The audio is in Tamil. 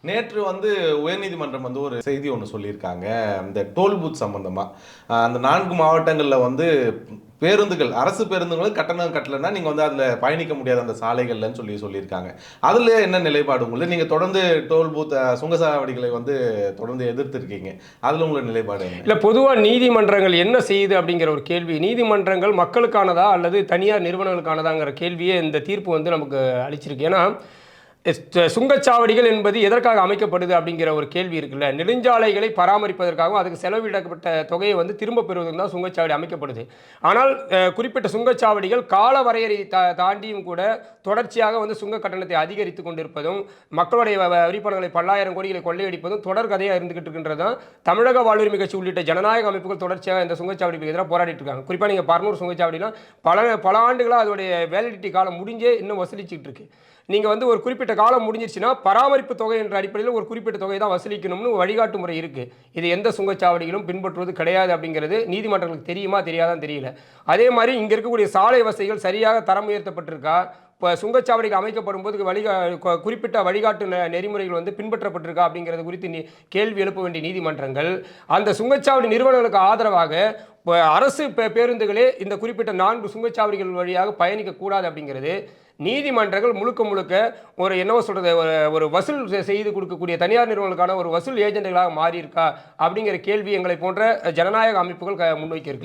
நேற்று உயர்நீதிமன்றம் ஒரு செய்தி ஒன்று சொல்லியிருக்காங்க. இந்த டோல் பூத் சம்பந்தமா அந்த 4 மாவட்டங்கள்ல பேருந்துகள், அரசு பேருந்துகளுக்கு கட்டணம் கட்டலைன்னா நீங்க அதுல பயணிக்க முடியாது அந்த சாலைகள்லன்னு சொல்லியிருக்காங்க. அதுல என்ன நிலைப்பாடு உங்களுக்கு? நீங்க தொடர்ந்து டோல் பூத் சுங்கசாவடிகளை தொடர்ந்து எதிர்த்திருக்கீங்க. அதுல உங்களோட நிலைப்பாடு என்ன? இல்ல, பொதுவா நீதிமன்றங்கள் என்ன செய்யுது அப்படிங்கிற ஒரு கேள்வி, நீதிமன்றங்கள் மக்களுக்கானதா அல்லது தனியார் நிறுவனங்களுக்கானதாங்கிற கேள்வியே இந்த தீர்ப்பு நமக்கு அளிச்சிருக்கு. ஏன்னா சுங்கச்சாவடிகள் என்பது எதற்காக அமைக்கப்படுது அப்படிங்கிற ஒரு கேள்வி இருக்குல்ல. நெடுஞ்சாலைகளை பராமரிப்பதற்காகவும் அதுக்கு செலவிடப்பட்ட தொகையை திரும்ப பெறுவதற்கு தான் சுங்கச்சாவடி அமைக்கப்படுது. ஆனால் குறிப்பிட்ட சுங்கச்சாவடிகள் கால வரையறை தாண்டியும் கூட தொடர்ச்சியாக சுங்க கட்டணத்தை அதிகரித்து கொண்டிருப்பதும், மக்களுடைய வரிப்பணங்களை பல்லாயிரம் கோடிகளை கொள்ளையடிப்பதும் தொடர் கதையாக இருந்துகிட்டு இருக்கின்றதும் தமிழக வாழ்வுரிமை கட்சி உள்ளிட்ட ஜனநாயக அமைப்புகள் தொடர்ச்சியாக இந்த சுங்கச்சாவடிக்கு எதிராக போராடிட்டு இருக்காங்க. குறிப்பாக நீங்கள் பர்னூர் சுங்கச்சாவடிலாம் பல ஆண்டுகளாக அதோடைய வேலிடிட்டி காலம் முடிஞ்சே இன்னும் வசூலிச்சுட்டு இருக்கு. நீங்கள் ஒரு குறிப்பிட்ட காலம் முடிஞ்சிருச்சுன்னா பராமரிப்பு தொகை என்ற அடிப்படையில் ஒரு குறிப்பிட்ட தொகை தான் வசூலிக்கணும்னு வழிகாட்டு முறை இருக்குது. இது எந்த சுங்கச்சாவடிகளும் பின்பற்றுவது கிடையாது அப்படிங்கிறது நீதிமன்றங்களுக்கு தெரியுமா தெரியாதான்னு தெரியல. அதே மாதிரி இங்கே இருக்கக்கூடிய சாலை வசதிகள் சரியாக தரம் உயர்த்தப்பட்டிருக்கா, இப்போ சுங்கச்சாவடிக்கு அமைக்கப்படும் போது குறிப்பிட்ட வழிகாட்டு நெறிமுறைகள் பின்பற்றப்பட்டிருக்கா அப்படிங்கிறது குறித்து கேள்வி எழுப்ப வேண்டிய நீதிமன்றங்கள் அந்த சுங்கச்சாவடி நிறுவனங்களுக்கு ஆதரவாக அரசு பேருந்துகளே இந்த குறிப்பிட்ட 4 சுங்கச்சாவடிகள் வழியாக பயணிக்கக்கூடாது அப்படிங்கிறது நீதிமன்றங்கள் முழுக்க என்னவோ சொல்றது, ஒரு வசூல் செய்து கொடுக்கக்கூடிய தனியார் நிறுவனங்களுக்கான ஒரு வசூல் ஏஜென்ட்களாக மாறி இருக்கா அப்படிங்கிற கேள்வி எங்களை போன்ற ஜனநாயக அமைப்புகள் முன்வைக்க இருக்கு.